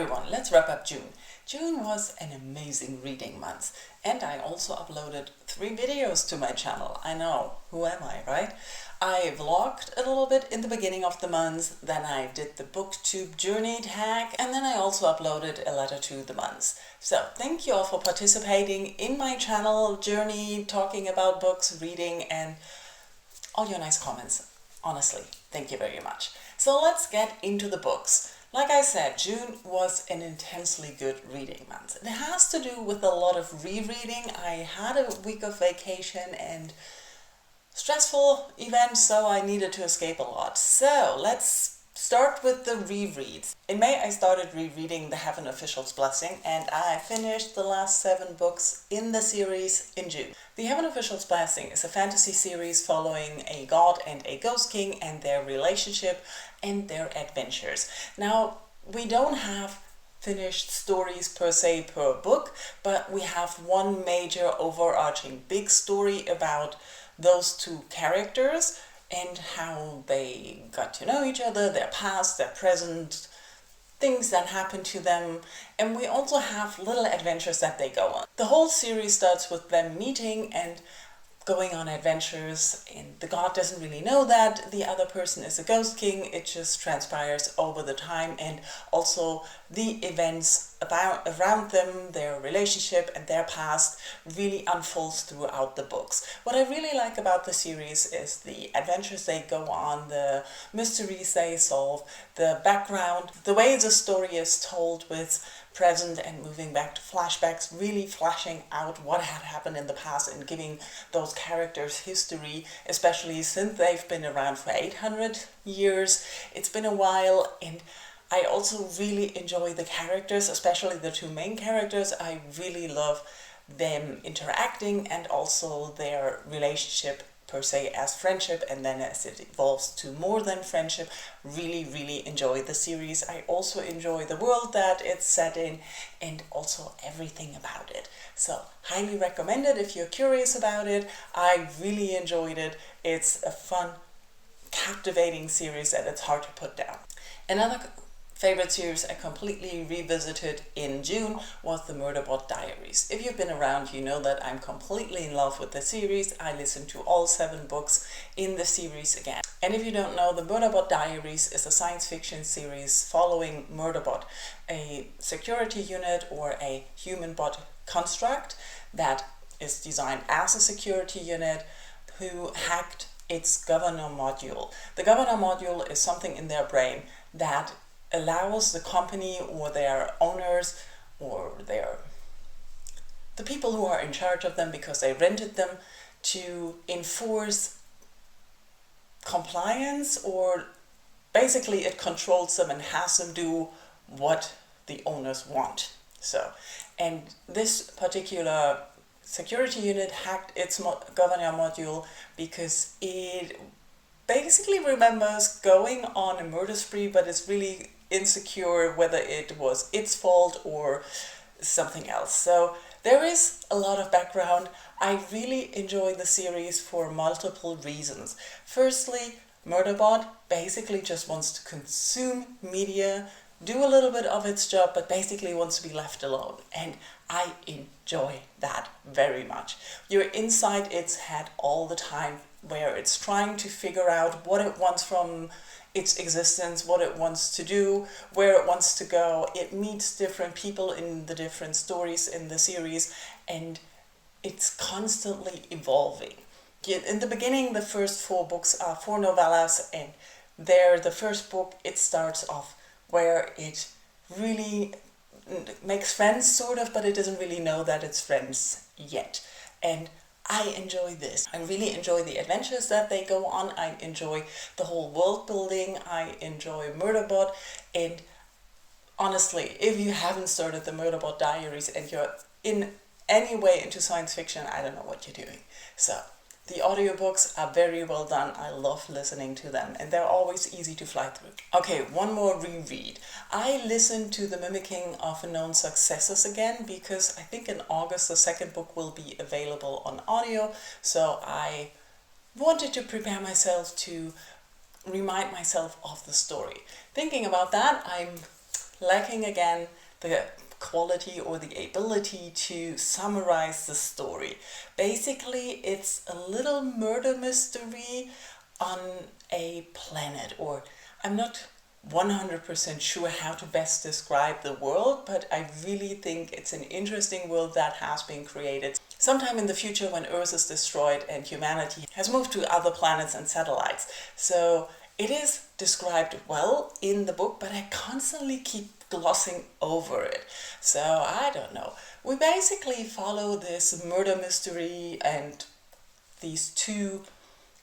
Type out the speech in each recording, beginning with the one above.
everyone, let's wrap up June. June was an amazing reading month, and I also uploaded 3 videos to my channel. I know, who am I, right? I vlogged a little bit in the beginning of the month, then I did the Booktube journey tag, and then I also uploaded a letter to the month. So thank you all for participating in my channel journey, talking about books, reading, and all your nice comments. Honestly, thank you very much. So let's get into the books. Like I said, June was an intensely good reading month. It has to do with a lot of rereading. I had a week of vacation and stressful events, so I needed to escape a lot. So let's start with the rereads. In May, I started rereading The Heaven Official's Blessing, and I finished the last 7 books in the series in June. The Heaven Official's Blessing is a fantasy series following a god and a ghost king and their relationship and their adventures. Now, we don't have finished stories per se per book, but we have one major overarching big story about those 2 characters and how they got to know each other, their past, their present, things that happen to them, and we also have little adventures that they go on. The whole series starts with them meeting and going on adventures, and the god doesn't really know that the other person is a ghost king. It just transpires over the time, and also the events around them, their relationship and their past really unfolds throughout the books. What I really like about the series is the adventures they go on, the mysteries they solve, the background, the way the story is told with present and moving back to flashbacks, really flashing out what had happened in the past and giving those characters history, especially since they've been around for 800 years. It's been a while, and I also really enjoy the characters, especially the 2 main characters. I really love them interacting and also their relationship per se as friendship, and then as it evolves to more than friendship. Really enjoy the series. I also enjoy the world that it's set in and also everything about it. So highly recommend it if you're curious about it. I really enjoyed it. It's a fun, captivating series that it's hard to put down. Another favorite series I completely revisited in June was the Murderbot Diaries. If you've been around, you know that I'm completely in love with the series. I listened to all 7 books in the series again. And if you don't know, the Murderbot Diaries is a science fiction series following Murderbot, a security unit or a human bot construct that is designed as a security unit who hacked its governor module. The governor module is something in their brain that allows the company or their owners or the people who are in charge of them, because they rented them, to enforce compliance, or basically it controls them and has them do what the owners want. So, and this particular security unit hacked its governor module because it basically remembers going on a murder spree, but it's really insecure whether it was its fault or something else. So there is a lot of background. I really enjoy the series for multiple reasons. Firstly, Murderbot basically just wants to consume media, do a little bit of its job, but basically wants to be left alone. And I enjoy that very much. You're inside its head all the time, where it's trying to figure out what it wants from its existence, what it wants to do, where it wants to go. It meets different people in the different stories in the series, and it's constantly evolving. In the beginning, the first 4 books are 4 novellas, and the first book, it starts off where it really makes friends, sort of, but it doesn't really know that it's friends yet. And I enjoy this. I really enjoy the adventures that they go on. I enjoy the whole world building. I enjoy Murderbot. And honestly, if you haven't started the Murderbot Diaries and you're in any way into science fiction, I don't know what you're doing. So the audiobooks are very well done. I love listening to them, and they're always easy to fly through. Okay, one more reread. I listened to the Mimicking of Unknown Successes again, because I think in August the 2nd book will be available on audio, so I wanted to prepare myself to remind myself of the story. Thinking about that, I'm lacking again the quality or the ability to summarize the story. Basically, it's a little murder mystery on a planet, or I'm not 100% sure how to best describe the world, but I really think it's an interesting world that has been created sometime in the future when Earth is destroyed and humanity has moved to other planets and satellites. So it is described well in the book, but I constantly keep glossing over it. So I don't know. We basically follow this murder mystery and these two,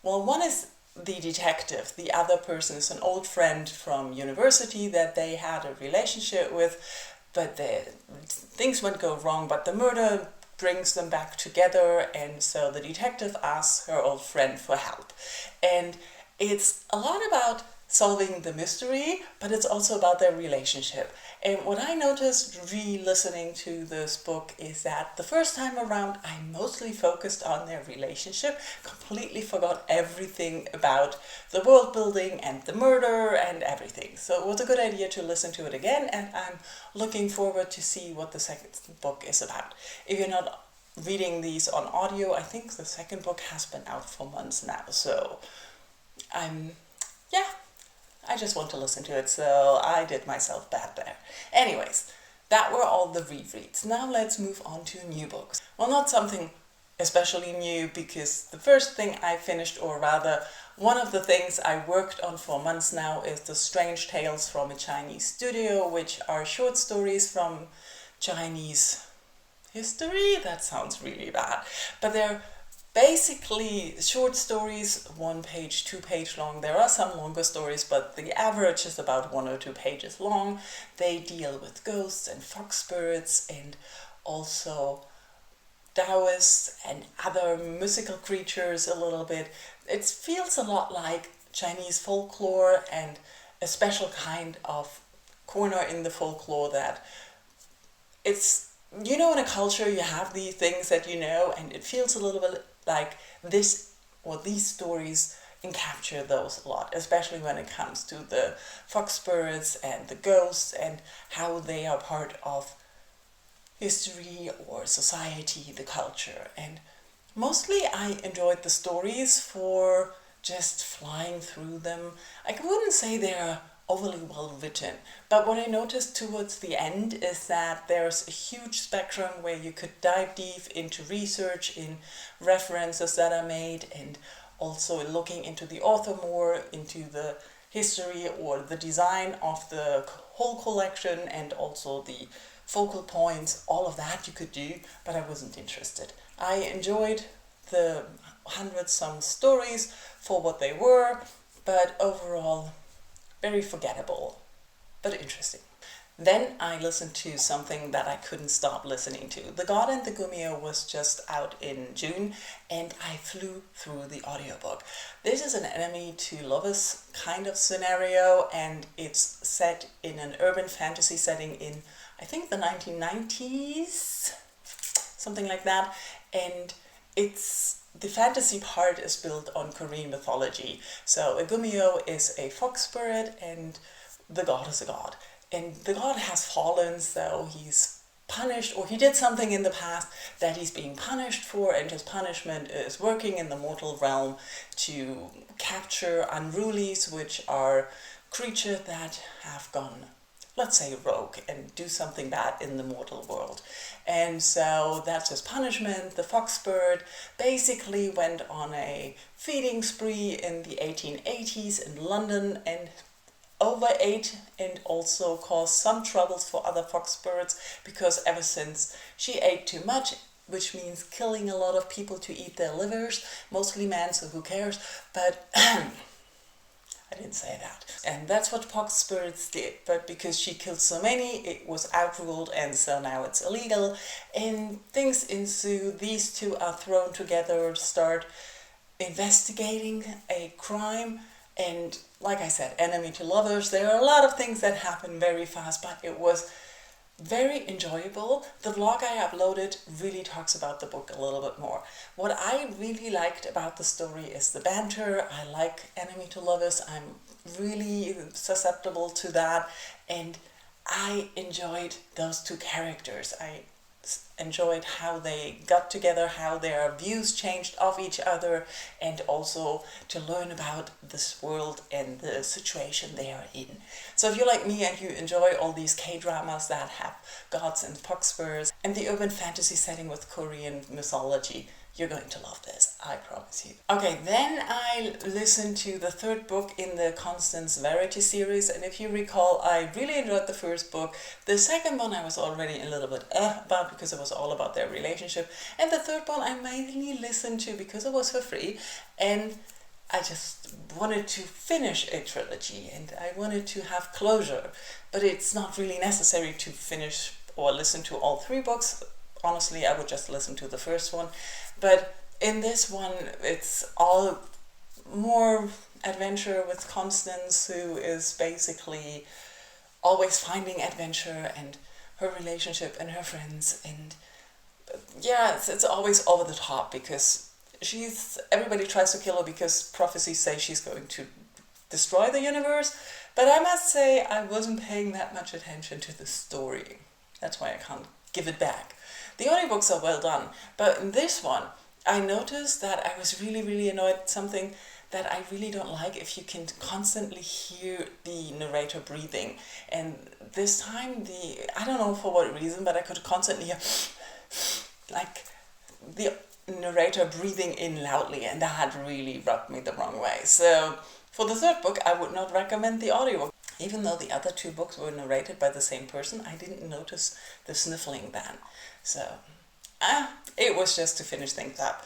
well, one is the detective, the other person is an old friend from university that they had a relationship with, but things went go wrong, but the murder brings them back together, and so the detective asks her old friend for help. And it's a lot about solving the mystery, but it's also about their relationship. And what I noticed re-listening to this book is that the first time around I mostly focused on their relationship, completely forgot everything about the world building and the murder and everything. So it was a good idea to listen to it again, and I'm looking forward to see what the second book is about. If you're not reading these on audio, I think the second book has been out for months now, so I just want to listen to it, so I did myself bad there. Anyways, that were all the rereads. Now let's move on to new books. Well, not something especially new, because the first thing I finished, or rather one of the things I worked on for months now, is The Strange Tales from a Chinese Studio, which are short stories from Chinese history. That sounds really bad, but they're basically short stories, 1 page, 2 page long. There are some longer stories, but the average is about 1 or 2 pages long. They deal with ghosts and fox spirits and also Taoists and other mystical creatures a little bit. It feels a lot like Chinese folklore, and a special kind of corner in the folklore that it's, you know, in a culture you have these things that you know, and it feels a little bit like this, or these stories capture those a lot, especially when it comes to the fox spirits and the ghosts and how they are part of history or society, the culture. And mostly I enjoyed the stories for just flying through them. I wouldn't say they're overly well written, but what I noticed towards the end is that there's a huge spectrum where you could dive deep into research, in references that are made, and also looking into the author more, into the history or the design of the whole collection, and also the focal points. All of that you could do, but I wasn't interested. I enjoyed the 100-some stories for what they were, but overall very forgettable, but interesting. Then I listened to something that I couldn't stop listening to. The God and the Gumiho was just out in June, and I flew through the audiobook. This is an enemy to lovers kind of scenario, and it's set in an urban fantasy setting in, I think, the 1990s, something like that. And the fantasy part is built on Korean mythology. So a Gumiho is a fox spirit, and the god is a god. And the god has fallen, so he's punished, or he did something in the past that he's being punished for, and his punishment is working in the mortal realm to capture unrulies, which are creatures that have gone, let's say, rogue and do something bad in the mortal world. And so that's his punishment. The fox spirit basically went on a feeding spree in the 1880s in London and overate, and also caused some troubles for other fox spirits, because ever since she ate too much, which means killing a lot of people to eat their livers, mostly men, so who cares, but I didn't say that. And that's what fox spirits did, but because she killed so many, it was outruled, and so now it's illegal, and things ensue. These two are thrown together, start investigating a crime, and like I said, enemy to lovers. There are a lot of things that happen very fast, but it was very enjoyable. The vlog I uploaded really talks about the book a little bit more. What I really liked about the story is the banter. I like enemy to lovers. I'm really susceptible to that, and I enjoyed those two characters. I enjoyed how they got together, how their views changed of each other, and also to learn about this world and the situation they are in. So if you're like me and you enjoy all these K-dramas that have gods and poxpers and the urban fantasy setting with Korean mythology, you're going to love this, I promise you. Okay, then I listened to the third book in the Constance Verity series, and if you recall, I really enjoyed the first book. The second one I was already a little bit about because it was all about their relationship, and the third one I mainly listened to because it was for free, and I just wanted to finish a trilogy and I wanted to have closure, but it's not really necessary to finish or listen to all three books. Honestly, I would just listen to the first one. But in this one, it's all more adventure with Constance, who is basically always finding adventure, and her relationship and her friends. And yeah, it's always over the top because everybody tries to kill her because prophecies say she's going to destroy the universe. But I must say, I wasn't paying that much attention to the story. That's why I can't give it back. The audiobooks are well done, but in this one, I noticed that I was really annoyed at something that I really don't like if you can constantly hear the narrator breathing. And this time, I don't know for what reason, but I could constantly hear like the narrator breathing in loudly, and that really rubbed me the wrong way. So for the third book, I would not recommend the audiobook. Even though the other two books were narrated by the same person, I didn't notice the sniffling then. So, it was just to finish things up.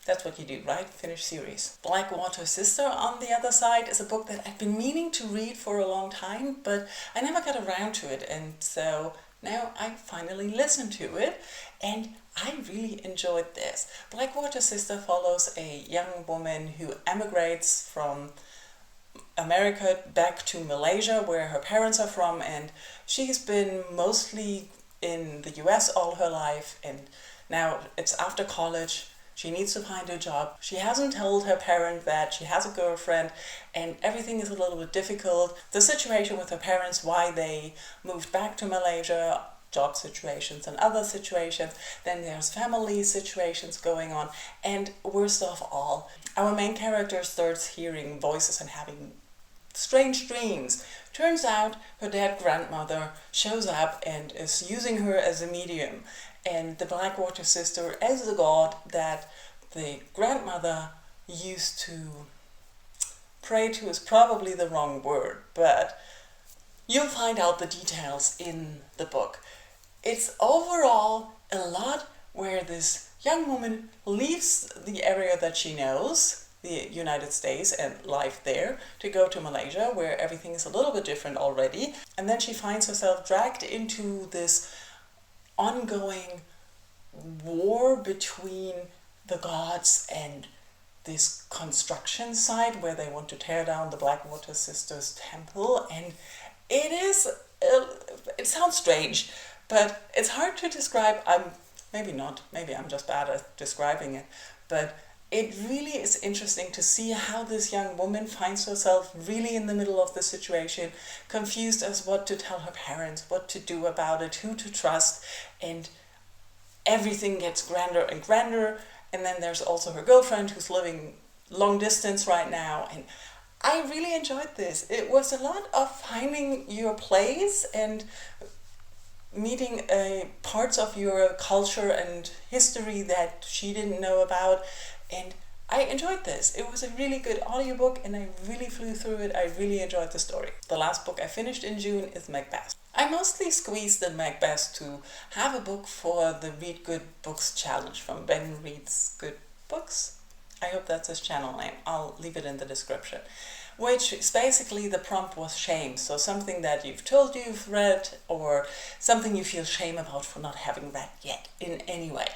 That's what you do, right? Finish series. Blackwater Sister, on the other side, is a book that I've been meaning to read for a long time, but I never got around to it, and so now I finally listened to it, and I really enjoyed this. Blackwater Sister follows a young woman who emigrates from America back to Malaysia, where her parents are from, and she's been mostly in the US all her life, and now it's after college. She needs to find a job. She hasn't told her parents that she has a girlfriend, and everything is a little bit difficult. The situation with her parents, why they moved back to Malaysia, job situations and other situations. Then there's family situations going on, and worst of all, our main character starts hearing voices and having strange dreams. Turns out her dead grandmother shows up and is using her as a medium, and the Blackwater Sister as the god that the grandmother used to pray to is probably the wrong word, but you'll find out the details in the book. It's overall a lot where this young woman leaves the area that she knows, the United States and life there, to go to Malaysia, where everything is a little bit different already. And then she finds herself dragged into this ongoing war between the gods and this construction site where they want to tear down the Blackwater Sisters temple. And it sounds strange, but it's hard to describe. Maybe I'm just bad at describing it, but it really is interesting to see how this young woman finds herself really in the middle of the situation, confused as what to tell her parents, what to do about it, who to trust, and everything gets grander and grander. And then there's also her girlfriend who's living long distance right now, and I really enjoyed this. It was a lot of finding your place and meeting parts of your culture and history that she didn't know about, and I enjoyed this. It was a really good audiobook and I really flew through it. I really enjoyed the story. The last book I finished in June is Macbeth. I mostly squeezed in Macbeth to have a book for the Read Good Books challenge from Ben Reads Good Books. I hope that's his channel name. I'll leave it in the description. Which is basically, the prompt was shame. So something that you've told you've read, or something you feel shame about for not having read yet in any way.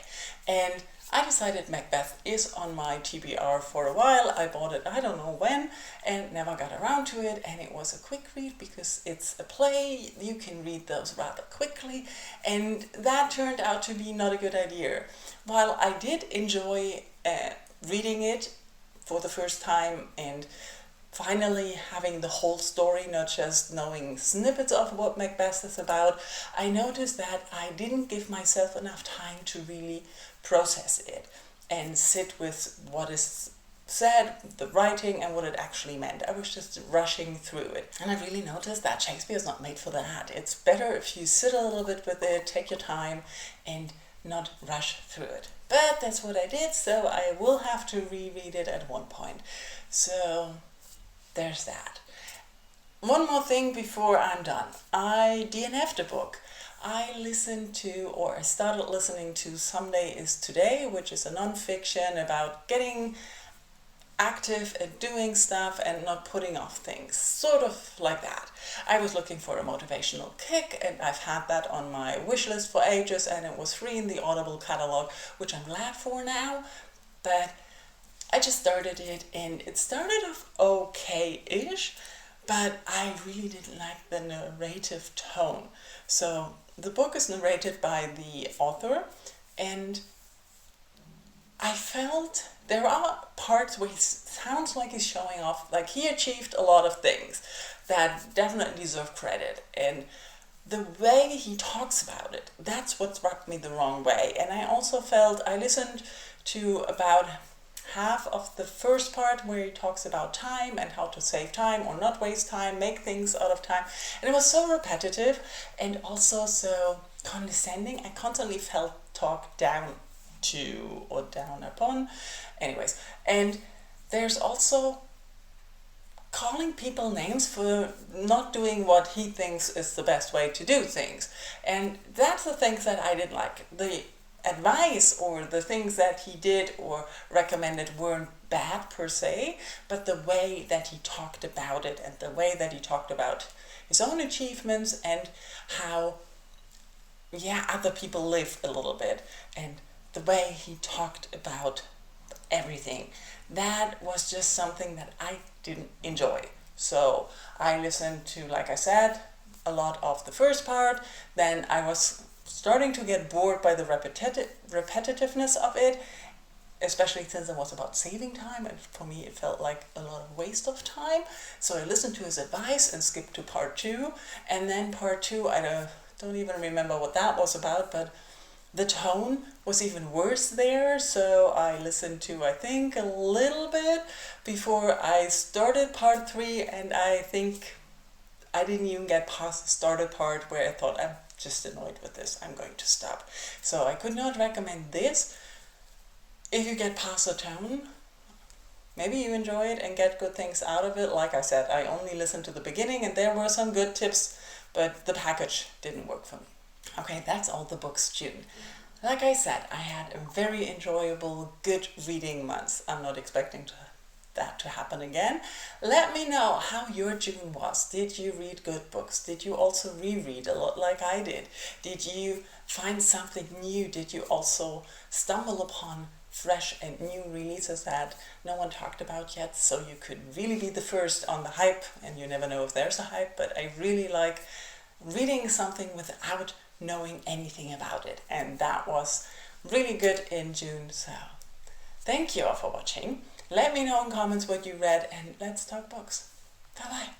And I decided Macbeth is on my TBR for a while. I bought it, I don't know when, and never got around to it. And it was a quick read because it's a play. You can read those rather quickly. And that turned out to be not a good idea. While I did enjoy reading it for the first time and finally having the whole story, not just knowing snippets of what Macbeth is about, I noticed that I didn't give myself enough time to really process it and sit with what is said, the writing, and what it actually meant. I was just rushing through it. And I really noticed that Shakespeare is not made for that. It's better if you sit a little bit with it, take your time, and not rush through it. But that's what I did, so I will have to reread it at one point. So there's that. One more thing before I'm done. I DNF'd a book. I started listening to Someday is Today, which is a non-fiction about getting active and doing stuff and not putting off things, sort of like that. I was looking for a motivational kick, and I've had that on my wish list for ages, and it was free in the Audible catalog, which I'm glad for now. But I just started it, and it started off okay-ish, but I really didn't like the narrative tone. So the book is narrated by the author, and I felt there are parts where he sounds like he's showing off, like he achieved a lot of things that definitely deserve credit. And the way he talks about it, that's what rubbed me the wrong way. And I also felt, I listened to about half of the first part where he talks about time and how to save time or not waste time, make things out of time. And it was so repetitive and also so condescending. I constantly felt talked down to or down upon. Anyways, and there's also calling people names for not doing what he thinks is the best way to do things. And that's the things that I didn't like. The advice or the things that he did or recommended weren't bad per se, but the way that he talked about it and the way that he talked about his own achievements and how other people live a little bit, and the way he talked about everything, that was just something that I didn't enjoy. So I listened to, like I said, a lot of the first part, then I was starting to get bored by the repetitiveness of it, especially since it was about saving time, and for me it felt like a lot of waste of time. So I listened to his advice and skipped to part 2, and then part 2, I don't even remember what that was about, but the tone was even worse there, so I listened to, I think, a little bit before I started part 3, and I think I didn't even get past the started part where I thought, I'm just annoyed with this, I'm going to stop. So I could not recommend this. If you get past the tone, maybe you enjoy it and get good things out of it. Like I said, I only listened to the beginning and there were some good tips, but the package didn't work for me. Okay, that's all the books June. Like I said, I had a very enjoyable, good reading month. I'm not expecting that to happen again. Let me know how your June was. Did you read good books? Did you also reread a lot like I did? Did you find something new? Did you also stumble upon fresh and new releases that no one talked about yet, so you could really be the first on the hype? And you never know if there's a hype, but I really like reading something without knowing anything about it, and that was really good in June. So thank you all for watching. Let me know in comments what you read, and let's talk books. Bye bye.